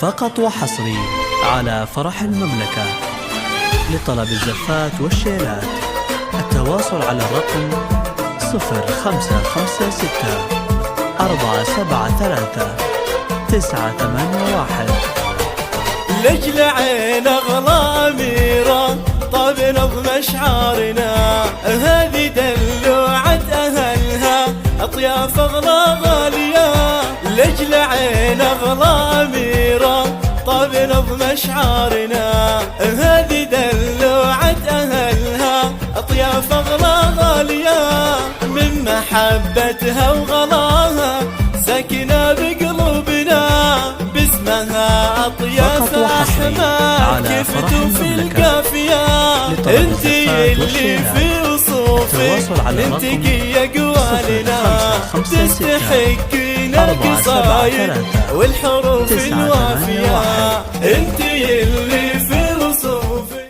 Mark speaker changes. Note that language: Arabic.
Speaker 1: فقط وحصري على فرح المملكة. لطلب الزفات والشيلات التواصل على الرقم 0556 473 981.
Speaker 2: لجل عين أغلى أميرة طاب نظم أشعارنا، هذه دلوعة أهلها أطياف أغلى غالية. لجل عين أغلى أميرة طاب نظم أشعارنا، هذه دلوعة أهلها أطياف أغلى غالية. من محبتها وغلاها سكنة بقلوبنا، باسمها أطياف أحمد كفتوا في القافية. انتي اللي في وصوفك انتقي قوالنا، تستحقين القصايد والحروف الوافية. انت